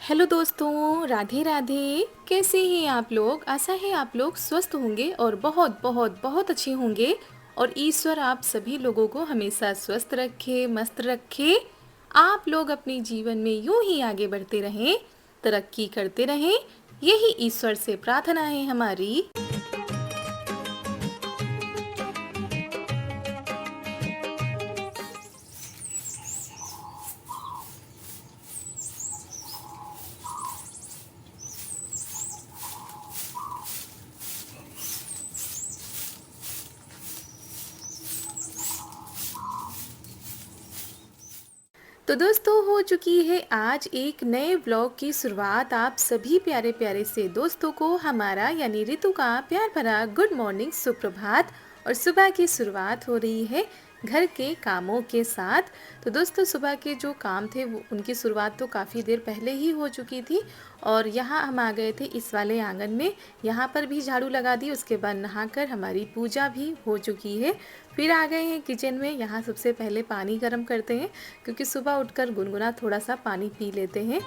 Hello दोस्तों, राधे राधे। कैसे हैं आप लोग? आशा है आप लोग स्वस्थ होंगे और बहुत बहुत बहुत अच्छे होंगे। और ईश्वर आप सभी लोगों को हमेशा स्वस्थ रखे, मस्त रखे। आप लोग अपने जीवन में यूं ही आगे बढ़ते रहें, तरक्की करते रहें। यही ईश्वर से प्रार्थना है हमारी। तो दोस्तों, हो चुकी है आज एक नए ब्लॉग की शुरुआत। आप सभी प्यारे प्यारे से दोस्तों को हमारा यानी ऋतु का प्यार भरा गुड मॉर्निंग, सुप्रभात। और सुबह की शुरुआत हो रही है घर के कामों के साथ। तो दोस्तों, सुबह के जो काम थे वो उनकी शुरुआत तो काफ़ी देर पहले ही हो चुकी थी। और यहाँ हम आ गए थे इस वाले आंगन में। यहाँ पर भी झाड़ू लगा दी, उसके बाद नहाकर हमारी पूजा भी हो चुकी है। फिर आ गए हैं किचन में। यहाँ सबसे पहले पानी गर्म करते हैं, क्योंकि सुबह उठकर गुनगुना थोड़ा सा पानी पी लेते हैं।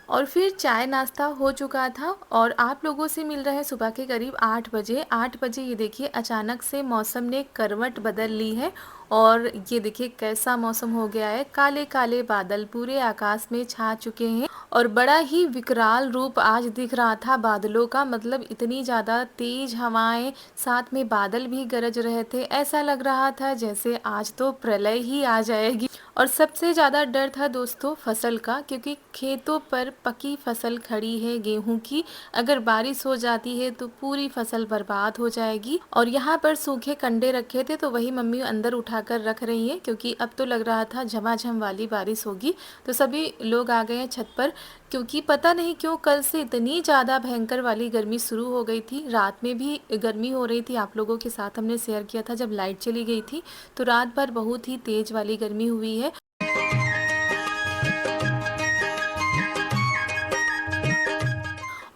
और फिर चाय नाश्ता हो चुका था और आप लोगों से मिल रहे हैं सुबह के करीब 8 बजे। 8 बजे ये देखिए अचानक से मौसम ने करवट बदल ली है। और ये देखिए कैसा मौसम हो गया है, काले काले बादल पूरे आकाश में छा चुके हैं। और बड़ा ही विकराल रूप आज दिख रहा था बादलों का, मतलब इतनी ज़्यादा तेज हवाएं, साथ में बादल भी गरज रहे थे। ऐसा लग रहा था जैसे आज तो प्रलय ही आ जाएगी। और सबसे ज़्यादा डर था दोस्तों फसल का, क्योंकि खेतों पर पकी फसल खड़ी है गेहूं की। अगर बारिश हो जाती है तो पूरी फसल बर्बाद हो जाएगी। और यहाँ पर सूखे कंडे रखे थे तो वही मम्मी अंदर उठाकर रख रही है, क्योंकि अब तो लग रहा था झमाझम वाली बारिश होगी। तो सभी लोग आ गए हैं छत पर, क्योंकि पता नहीं क्यों कल से इतनी ज़्यादा भयंकर वाली गर्मी शुरू हो गई थी। रात में भी गर्मी हो रही थी, आप लोगों के साथ हमने शेयर किया था जब लाइट चली गई थी। तो रात भर बहुत ही तेज़ वाली गर्मी हुई है।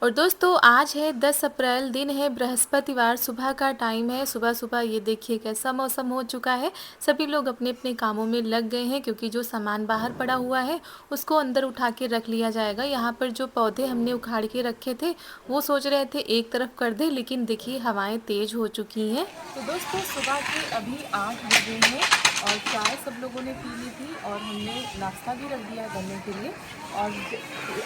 और दोस्तों, आज है 10 अप्रैल, दिन है बृहस्पतिवार, सुबह का टाइम है। सुबह सुबह ये देखिए कैसा मौसम हो चुका है। सभी लोग अपने अपने कामों में लग गए हैं, क्योंकि जो सामान बाहर पड़ा हुआ है उसको अंदर उठा के रख लिया जाएगा। यहाँ पर जो पौधे हमने उखाड़ के रखे थे वो सोच रहे थे एक तरफ कर दे, लेकिन देखिए हवाएं तेज हो चुकी हैं। तो दोस्तों, सुबह के अभी 8 बजे हैं और चाय सब लोगों ने पी ली थी और हमने नाश्ता भी रख दिया करने के लिए। और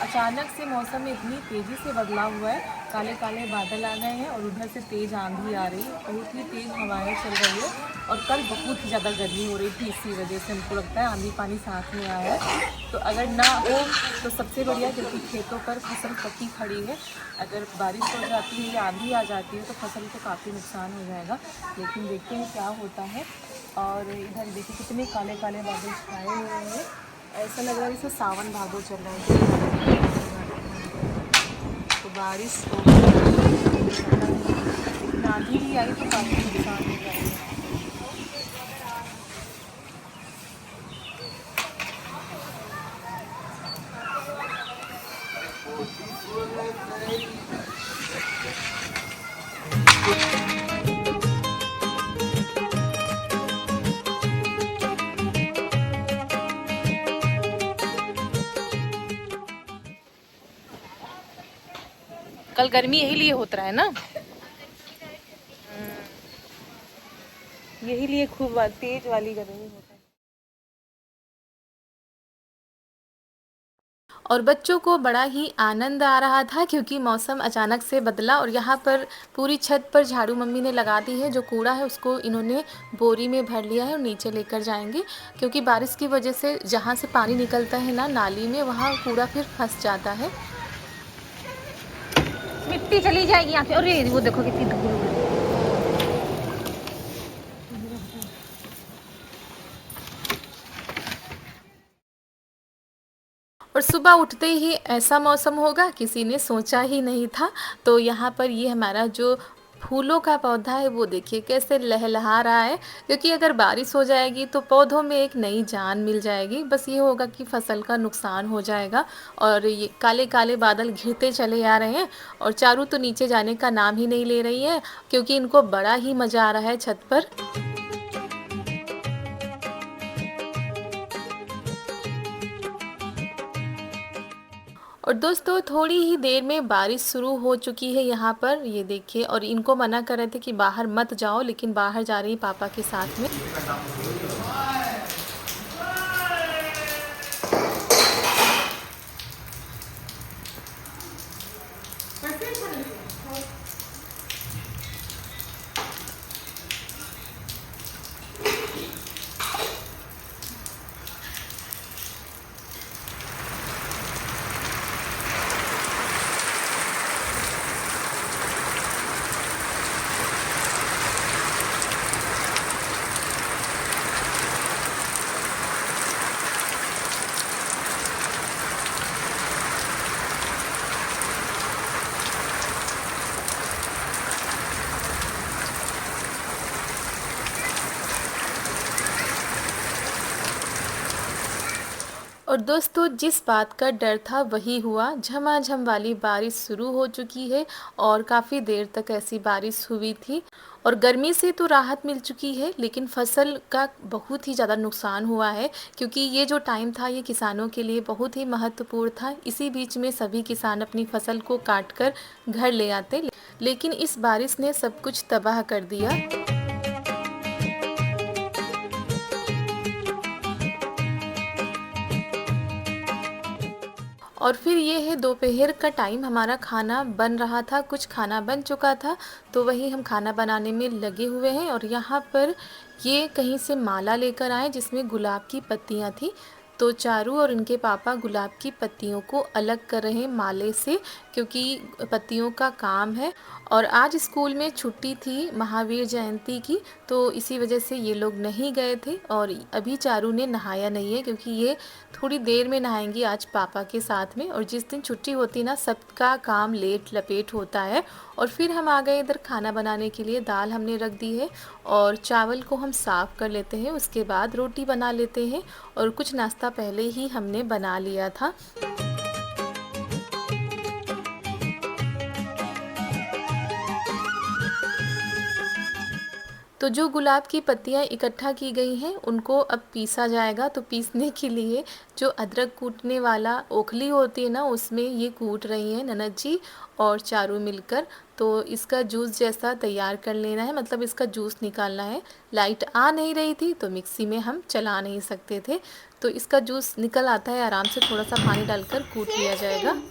अचानक से मौसम में इतनी तेज़ी से बदलाव हुआ है, काले काले बादल आ गए हैं और उधर से तेज़ आंधी आ रही है, बहुत ही तेज़ हवाएं चल रही है। और कल बहुत ही ज़्यादा गर्मी हो रही थी, इसी वजह से हमको लगता है आंधी पानी साथ में आया है। तो अगर ना हो तो सबसे बढ़िया, क्योंकि खेतों पर फसल पकी खड़ी है। अगर बारिश हो जाती है या आंधी आ जाती है तो फसल को काफ़ी नुकसान हो जाएगा, लेकिन देखते हैं क्या होता है। और इधर देखिए कितने काले काले बादल छाए हुए हैं, ऐसा लग रहा है जैसे सावन भादो चल रहा है। तो बारिश हो, आंधी भी आई तो काफ़ी नुकसान हो जाएगा। कल गर्मी यही लिए होता है ना, यही लिए खूब तेज वाली गर्मी होता है। और बच्चों को बड़ा ही आनंद आ रहा था, क्योंकि मौसम अचानक से बदला। और यहाँ पर पूरी छत पर झाड़ू मम्मी ने लगा दी है। जो कूड़ा है उसको इन्होंने बोरी में भर लिया है और नीचे लेकर जाएंगे, क्योंकि बारिश की वजह से जहाँ से पानी निकलता है ना नाली में, वहाँ कूड़ा फिर फंस जाता है। मिट्टी चली जाएगी यहाँ से। और ये वो देखो कितनी धूल उड़ रही है। और सुबह उठते ही ऐसा मौसम होगा किसी ने सोचा ही नहीं था। तो यहाँ पर ये हमारा जो फूलों का पौधा है वो देखिए कैसे लहलहा रहा है, क्योंकि अगर बारिश हो जाएगी तो पौधों में एक नई जान मिल जाएगी। बस ये होगा कि फसल का नुकसान हो जाएगा। और ये काले काले बादल घिरते चले आ रहे हैं और चारू तो नीचे जाने का नाम ही नहीं ले रही है, क्योंकि इनको बड़ा ही मज़ा आ रहा है छत पर। और दोस्तों थोड़ी ही देर में बारिश शुरू हो चुकी है यहाँ पर, ये देखिए। और इनको मना कर रहे थे कि बाहर मत जाओ, लेकिन बाहर जा रही पापा के साथ में। और दोस्तों जिस बात का डर था वही हुआ, झमाझम वाली बारिश शुरू हो चुकी है और काफ़ी देर तक ऐसी बारिश हुई थी। और गर्मी से तो राहत मिल चुकी है, लेकिन फसल का बहुत ही ज़्यादा नुकसान हुआ है, क्योंकि ये जो टाइम था ये किसानों के लिए बहुत ही महत्वपूर्ण था। इसी बीच में सभी किसान अपनी फसल को काट कर घर ले आते, लेकिन इस बारिश ने सब कुछ तबाह कर दिया। और फिर ये है दोपहर का टाइम, हमारा खाना बन रहा था, कुछ खाना बन चुका था, तो वही हम खाना बनाने में लगे हुए हैं। और यहाँ पर ये कहीं से माला लेकर आए जिसमें गुलाब की पत्तियाँ थी। तो चारू और इनके पापा गुलाब की पत्तियों को अलग कर रहे हैं माले से, क्योंकि पत्तियों का काम है। और आज स्कूल में छुट्टी थी महावीर जयंती की, तो इसी वजह से ये लोग नहीं गए थे। और अभी चारू ने नहाया नहीं है, क्योंकि ये थोड़ी देर में नहाएंगी आज पापा के साथ में। और जिस दिन छुट्टी होती ना, सबका काम लेट लपेट होता है। और फिर हम आ गए इधर खाना बनाने के लिए। दाल हमने रख दी है और चावल को हम साफ़ कर लेते हैं, उसके बाद रोटी बना लेते हैं। और कुछ नाश्ता पहले ही हमने बना लिया था। तो जो गुलाब की पत्तियाँ इकट्ठा की गई हैं उनको अब पीसा जाएगा। तो पीसने के लिए जो अदरक कूटने वाला ओखली होती है ना, उसमें ये कूट रही हैं ननद जी और चारू मिलकर। तो इसका जूस जैसा तैयार कर लेना है, मतलब इसका जूस निकालना है। लाइट आ नहीं रही थी तो मिक्सी में हम चला नहीं सकते थे, तो इसका जूस निकल आता है आराम से। थोड़ा सा पानी डालकर कूट लिया जाएगा।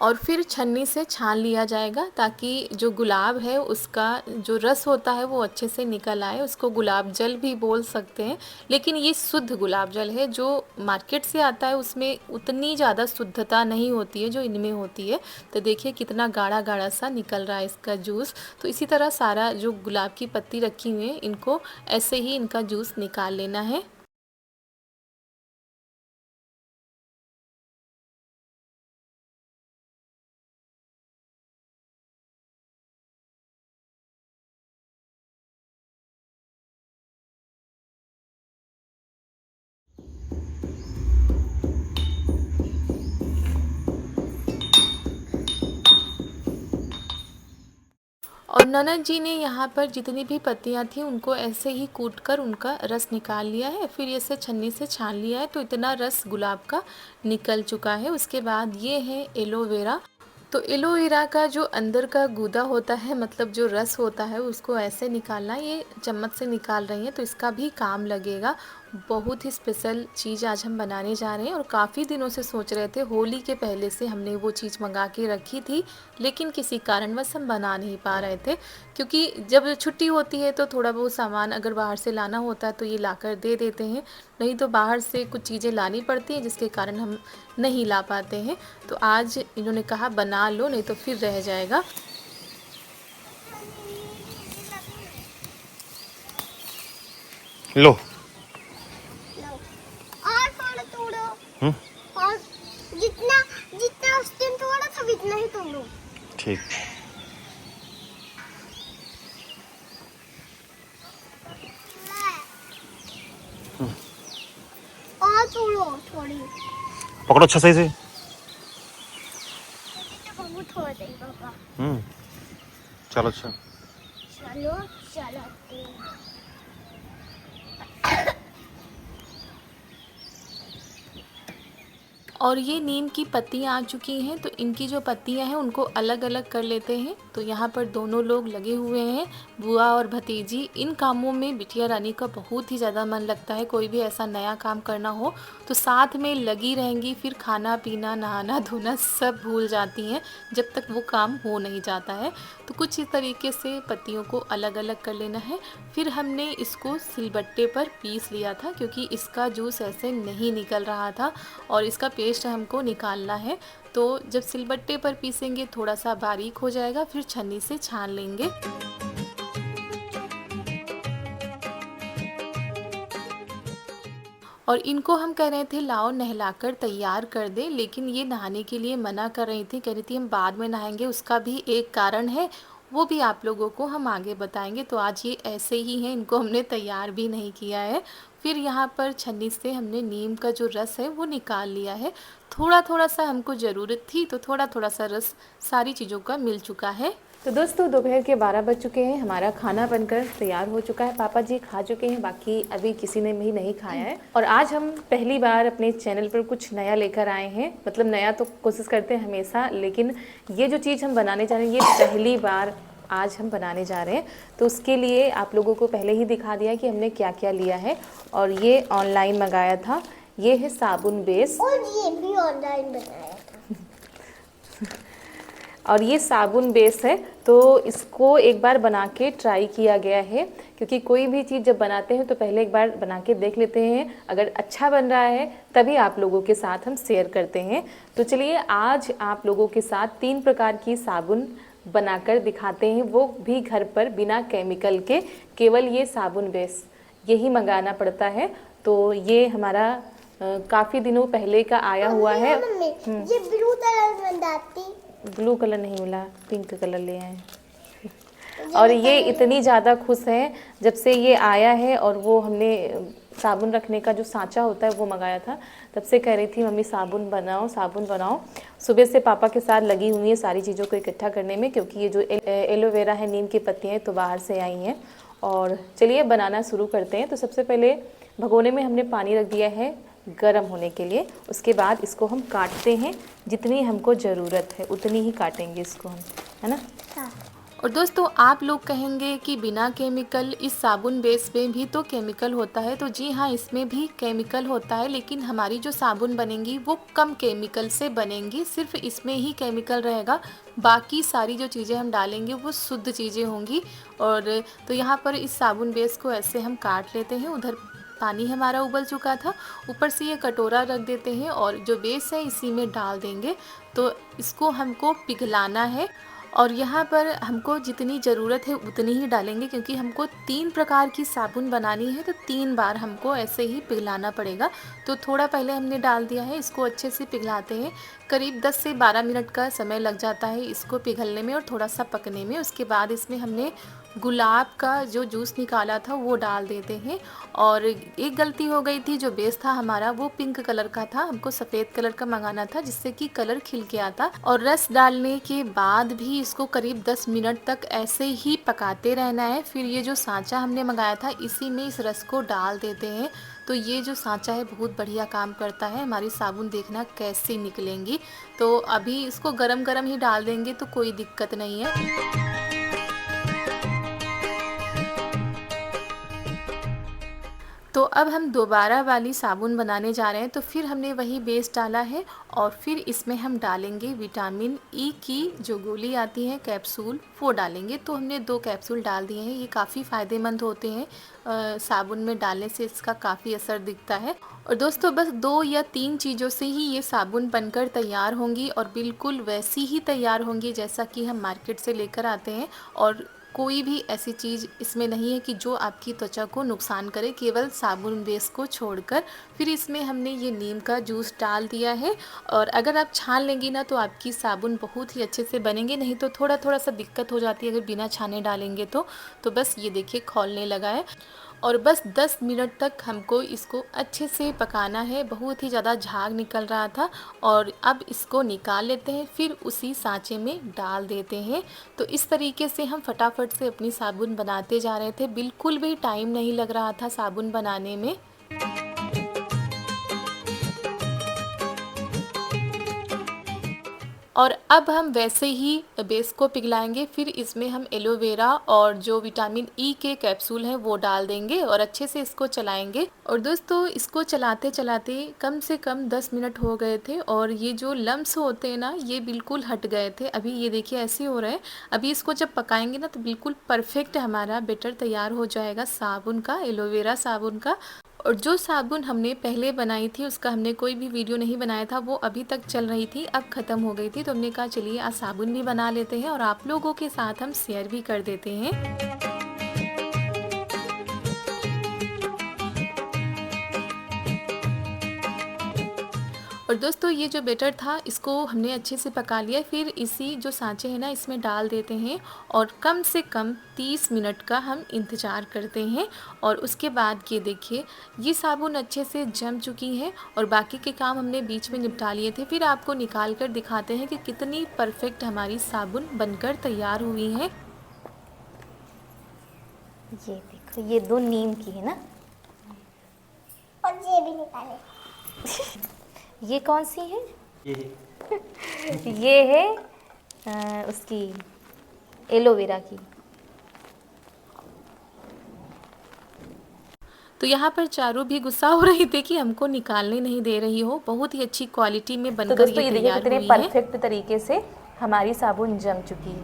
और फिर छन्नी से छान लिया जाएगा, ताकि जो गुलाब है उसका जो रस होता है वो अच्छे से निकल आए। उसको गुलाब जल भी बोल सकते हैं, लेकिन ये शुद्ध गुलाब जल है। जो मार्केट से आता है उसमें उतनी ज़्यादा शुद्धता नहीं होती है जो इनमें होती है। तो देखिए कितना गाढ़ा गाढ़ा सा निकल रहा है इसका जूस। तो इसी तरह सारा जो गुलाब की पत्ती रखी हुई है इनको ऐसे ही इनका जूस निकाल लेना है। और ननद जी ने यहाँ पर जितनी भी पत्तियाँ थी उनको ऐसे ही कूट कर उनका रस निकाल लिया है। फिर इसे छन्नी से छान लिया है, तो इतना रस गुलाब का निकल चुका है। उसके बाद ये है एलोवेरा। तो एलोवेरा का जो अंदर का गूदा होता है, मतलब जो रस होता है, उसको ऐसे निकालना है। ये चम्मच से निकाल रही हैं तो इसका भी काम लगेगा। बहुत ही स्पेशल चीज़ आज हम बनाने जा रहे हैं और काफ़ी दिनों से सोच रहे थे। होली के पहले से हमने वो चीज़ मंगा के रखी थी, लेकिन किसी कारणवश हम बना नहीं पा रहे थे। क्योंकि जब छुट्टी होती है तो थोड़ा बहुत सामान अगर बाहर से लाना होता है तो ये लाकर दे देते हैं, नहीं तो बाहर से कुछ चीज़ें लानी पड़ती हैं जिसके कारण हम नहीं ला पाते हैं। तो आज इन्होंने कहा बना लो, नहीं तो फिर रह जाएगा। लो और थोड़ा तोड़ो। हम्म, और जितना जितना उस दिन तोड़ा था इतना ही तोड़ो। ठीक। और तोड़ो थोड़ी। पकड़ो अच्छा सही से। बहुत हो गई पापा। चलो अच्छा। चलो चलो चलाते हैं। और ये नीम की पत्तियाँ आ चुकी हैं, तो इनकी जो पत्तियाँ हैं उनको अलग अलग कर लेते हैं। तो यहाँ पर दोनों लोग लगे हुए हैं, बुआ और भतीजी। इन कामों में बिटिया रानी का बहुत ही ज़्यादा मन लगता है। कोई भी ऐसा नया काम करना हो तो साथ में लगी रहेंगी, फिर खाना पीना नहाना धोना सब भूल जाती हैं जब तक वो काम हो नहीं जाता है। तो कुछ इस तरीके से पत्तियों को अलग अलग कर लेना है। फिर हमने इसको सिलबट्टे पर पीस लिया था क्योंकि इसका जूस ऐसे नहीं निकल रहा था और इसका पेस्ट हमको निकालना है। तो जब सिलबट्टे पर पीसेंगे थोड़ा सा बारीक हो जाएगा, फिर छन्नी से छान लेंगे। और इनको हम कह रहे थे लाओ नहलाकर तैयार कर दे, लेकिन ये नहाने के लिए मना कर रही थी, कह रही थी हम बाद में नहाएंगे। उसका भी एक कारण है, वो भी आप लोगों को हम आगे बताएंगे। तो आज ये ऐसे ही हैं, इनको हमने तैयार भी नहीं किया है। फिर यहाँ पर छन्नी से हमने नीम का जो रस है वो निकाल लिया है। थोड़ा थोड़ा सा हमको ज़रूरत थी, तो थोड़ा थोड़ा सा रस सारी चीज़ों का मिल चुका है। तो दोस्तों दोपहर के 12 बज चुके हैं, हमारा खाना बनकर तैयार हो चुका है। पापा जी खा चुके हैं, बाकी अभी किसी ने भी नहीं खाया है। और आज हम पहली बार अपने चैनल पर कुछ नया लेकर आए हैं। मतलब नया तो कोशिश करते हैं हमेशा, लेकिन ये जो चीज़ हम बनाने जा रहे हैं ये पहली बार आज हम बनाने जा रहे हैं। तो उसके लिए आप लोगों को पहले ही दिखा दिया कि हमने क्या क्या लिया है। और ये ऑनलाइन मंगाया था, ये है साबुन बेस। और ये भी ऑनलाइन बनाया था। और ये साबुन बेस है, तो इसको एक बार बना के ट्राई किया गया है, क्योंकि कोई भी चीज़ जब बनाते हैं तो पहले एक बार बना के देख लेते हैं। अगर अच्छा बन रहा है तभी आप लोगों के साथ हम शेयर करते हैं। तो चलिए आज आप लोगों के साथ 3 प्रकार की साबुन बनाकर दिखाते हैं, वो भी घर पर बिना केमिकल के। केवल ये साबुन बेस यही मंगाना पड़ता है। तो ये हमारा काफ़ी दिनों पहले का आया हुआ है। मम्मी ये ब्लू कलर में डालती। ब्लू कलर नहीं मिला, पिंक कलर ले आए। और ये इतनी ज़्यादा खुश हैं जब से ये आया है, और वो हमने साबुन रखने का जो सांचा होता है वो मंगाया था, तब से कह रही थी मम्मी साबुन बनाओ साबुन बनाओ। सुबह से पापा के साथ लगी हुई है सारी चीज़ों को इकट्ठा करने में, क्योंकि ये जो एलोवेरा है, नीम की पत्तियाँ हैं, तो बाहर से आई हैं। और चलिए बनाना शुरू करते हैं। तो सबसे पहले भगोने में हमने पानी रख दिया है गर्म होने के लिए। उसके बाद इसको हम काटते हैं, जितनी हमको ज़रूरत है उतनी ही काटेंगे इसको हम, है ना। हाँ। और दोस्तों आप लोग कहेंगे कि बिना केमिकल, इस साबुन बेस में भी तो केमिकल होता है। तो जी हाँ, इसमें भी केमिकल होता है, लेकिन हमारी जो साबुन बनेंगी वो कम केमिकल से बनेंगी। सिर्फ इसमें ही केमिकल रहेगा, बाकी सारी जो चीज़ें हम डालेंगे वो शुद्ध चीज़ें होंगी। और तो यहाँ पर इस साबुन बेस को ऐसे हम काट लेते हैं। उधर पानी हमारा उबल चुका था, ऊपर से ये कटोरा रख देते हैं और जो बेस है इसी में डाल देंगे। तो इसको हमको पिघलाना है, और यहाँ पर हमको जितनी ज़रूरत है उतनी ही डालेंगे, क्योंकि हमको 3 प्रकार की साबुन बनानी है, तो 3 बार हमको ऐसे ही पिघलाना पड़ेगा। तो थोड़ा पहले हमने डाल दिया है, इसको अच्छे से पिघलाते हैं। करीब 10 से 12 मिनट का समय लग जाता है इसको पिघलने में और थोड़ा सा पकने में। उसके बाद इसमें हमने गुलाब का जो जूस निकाला था वो डाल देते हैं। और एक गलती हो गई थी, जो बेस था हमारा वो पिंक कलर का था, हमको सफ़ेद कलर का मंगाना था जिससे कि कलर खिल के आता। और रस डालने के बाद भी इसको करीब 10 मिनट तक ऐसे ही पकाते रहना है। फिर ये जो सांचा हमने मंगाया था इसी में इस रस को डाल देते हैं। तो ये जो सांचा है बहुत बढ़िया काम करता है। हमारी साबुन देखना कैसी निकलेंगी। तो अभी इसको गरम गरम ही डाल देंगे तो कोई दिक्कत नहीं है। तो अब हम दोबारा वाली साबुन बनाने जा रहे हैं। तो फिर हमने वही बेस डाला है और फिर इसमें हम डालेंगे विटामिन ई की जो गोली आती है कैप्सूल, वो डालेंगे। तो हमने 2 कैप्सूल डाल दिए हैं। ये काफ़ी फ़ायदेमंद होते हैं, साबुन में डालने से इसका काफ़ी असर दिखता है। और दोस्तों बस 2 या 3 चीज़ों से ही ये साबुन बनकर तैयार होंगी, और बिल्कुल वैसी ही तैयार होंगी जैसा कि हम मार्केट से लेकर आते हैं। और कोई भी ऐसी चीज़ इसमें नहीं है कि जो आपकी त्वचा को नुकसान करे, केवल साबुन बेस को छोड़कर। फिर इसमें हमने ये नीम का जूस डाल दिया है, और अगर आप छान लेंगी ना तो आपकी साबुन बहुत ही अच्छे से बनेंगे, नहीं तो थोड़ा थोड़ा सा दिक्कत हो जाती है अगर बिना छाने डालेंगे तो बस ये देखिए खौलने लगा है। और बस 10 मिनट तक हमको इसको अच्छे से पकाना है। बहुत ही ज़्यादा झाग निकल रहा था और अब इसको निकाल लेते हैं, फिर उसी सांचे में डाल देते हैं। तो इस तरीके से हम फटाफट से अपनी साबुन बनाते जा रहे थे, बिल्कुल भी टाइम नहीं लग रहा था साबुन बनाने में। और अब हम वैसे ही बेस को पिघलाएंगे, फिर इसमें हम एलोवेरा और जो विटामिन ई के कैप्सूल हैं वो डाल देंगे और अच्छे से इसको चलाएंगे। और दोस्तों इसको चलाते चलाते कम से कम 10 मिनट हो गए थे और ये जो लम्स होते हैं ना ये बिल्कुल हट गए थे। अभी ये देखिए ऐसे हो रहे हैं। अभी इसको जब पकाएंगे ना तो बिल्कुल परफेक्ट हमारा बैटर तैयार हो जाएगा साबुन का, एलोवेरा साबुन का। और जो साबुन हमने पहले बनाई थी उसका हमने कोई भी वीडियो नहीं बनाया था, वो अभी तक चल रही थी, अब ख़त्म हो गई थी। तो हमने कहा चलिए आज साबुन भी बना लेते हैं और आप लोगों के साथ हम शेयर भी कर देते हैं। और दोस्तों ये जो बैटर था इसको हमने अच्छे से पका लिया। फिर इसी जो सांचे हैं ना इसमें डाल देते हैं और कम से कम 30 मिनट का हम इंतज़ार करते हैं। और उसके बाद ये देखिए ये साबुन अच्छे से जम चुकी है और बाकी के काम हमने बीच में निपटा लिए थे। फिर आपको निकाल कर दिखाते हैं कि कितनी परफेक्ट हमारी साबुन बनकर तैयार हुई है। ये देखो ये 2 नीम की है ना, और ये भी निकाले। ये कौन सी है? ये है उसकी एलोवेरा की। तो यहाँ पर चारू भी गुस्सा हो रही थी कि हमको निकालने नहीं दे रही हो। बहुत ही अच्छी क्वालिटी में तो बनकर दोस्तों ये ये देखिए तैयार कितने हुई है। परफेक्ट तरीके से हमारी साबुन जम चुकी है,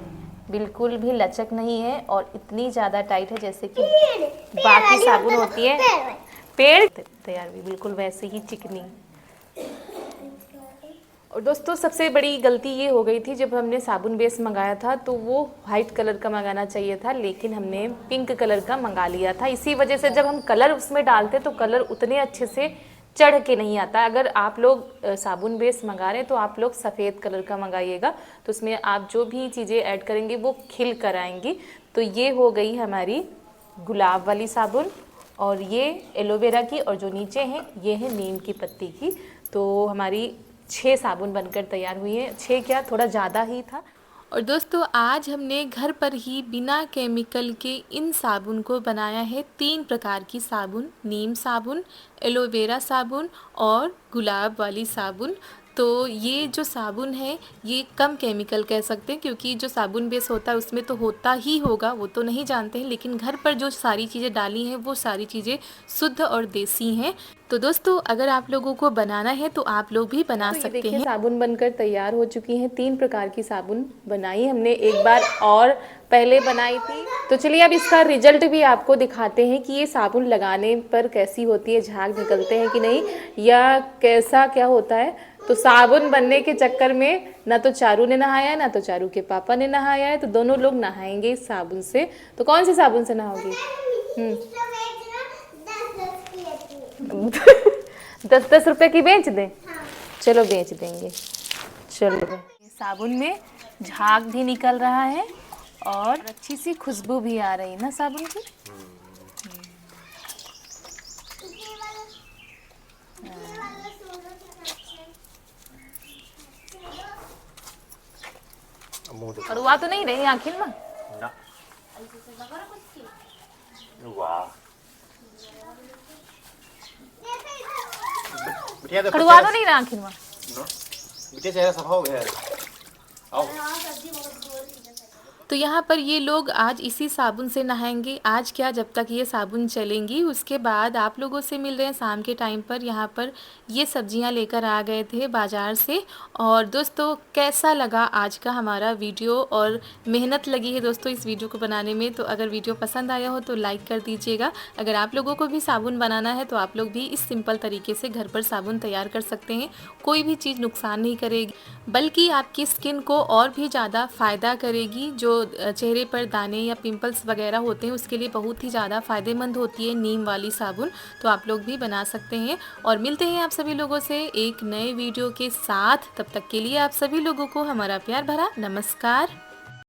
बिल्कुल भी लचक नहीं है और इतनी ज़्यादा टाइट है जैसे कि बाकी साबुन होती है। पेड़ तैयार भी बिल्कुल वैसे ही चिकनी। और दोस्तों सबसे बड़ी गलती ये हो गई थी, जब हमने साबुन बेस मंगाया था तो वो वाइट कलर का मंगाना चाहिए था, लेकिन हमने पिंक कलर का मंगा लिया था। इसी वजह से जब हम कलर उसमें डालते तो कलर उतने अच्छे से चढ़ के नहीं आता। अगर आप लोग साबुन बेस मंगा रहे हैं तो आप लोग सफ़ेद कलर का मंगाइएगा, तो उसमें आप जो भी चीज़ें ऐड करेंगे वो खिल कर आएंगी। तो ये हो गई हमारी गुलाब वाली साबुन और ये एलोवेरा की, और जो नीचे हैं ये है नीम की पत्ती की। तो हमारी 6 साबुन बनकर तैयार हुई है। 6 क्या, थोड़ा ज़्यादा ही था। और दोस्तों आज हमने घर पर ही बिना केमिकल के इन साबुन को बनाया है। 3 प्रकार की साबुन, नीम साबुन, एलोवेरा साबुन और गुलाब वाली साबुन। तो ये जो साबुन है ये कम केमिकल कह सकते हैं, क्योंकि जो साबुन बेस होता है उसमें तो होता ही होगा, वो तो नहीं जानते हैं, लेकिन घर पर जो सारी चीज़ें डाली हैं वो सारी चीज़ें शुद्ध और देसी हैं। तो दोस्तों अगर आप लोगों को बनाना है तो आप लोग भी बना तो सकते हैं। साबुन बनकर तैयार हो चुकी हैं। 3 प्रकार की साबुन बनाई हमने, एक बार और पहले बनाई थी। तो चलिए अब इसका रिजल्ट भी आपको दिखाते हैं कि ये साबुन लगाने पर कैसी होती है, झाग निकलते हैं कि नहीं, या कैसा क्या होता है। तो साबुन बनने के चक्कर में ना तो चारू ने नहाया है ना तो चारू के पापा ने नहाया है, तो दोनों लोग नहाएंगे इस साबुन से। तो कौन सी साबुन से नहाओगी? 10-10 रुपए की बेच दें? चलो बेच देंगे। चलो साबुन में झाग भी निकल रहा है और अच्छी सी खुशबू भी आ रही है ना साबुन की। कड़वा तो नहीं रही आखिर में? ना। वाह। बिटिया देखो कड़वा तो नहीं रहा आखिर में? बिटिया चेहरा सफा हो गया है। आओ। तो यहाँ पर ये लोग आज इसी साबुन से नहाएंगे। आज क्या, जब तक ये साबुन चलेंगी। उसके बाद आप लोगों से मिल रहे हैं शाम के टाइम पर। यहाँ पर ये सब्जियाँ लेकर आ गए थे बाज़ार से। और दोस्तों कैसा लगा आज का हमारा वीडियो, और मेहनत लगी है दोस्तों इस वीडियो को बनाने में। तो अगर वीडियो पसंद आया हो तो लाइक कर दीजिएगा। अगर आप लोगों को भी साबुन बनाना है तो आप लोग भी इस सिंपल तरीके से घर पर साबुन तैयार कर सकते हैं। कोई भी चीज़ नुकसान नहीं करेगी, बल्कि आपकी स्किन को और भी ज़्यादा फ़ायदा करेगी। जो चेहरे पर दाने या पिंपल्स वगैरह होते हैं उसके लिए बहुत ही ज़्यादा फ़ायदेमंद होती है नीम वाली साबुन। तो आप लोग भी बना सकते हैं। और मिलते हैं आप सभी लोगों से एक नए वीडियो के साथ। तब तक के लिए आप सभी लोगों को हमारा प्यार भरा नमस्कार।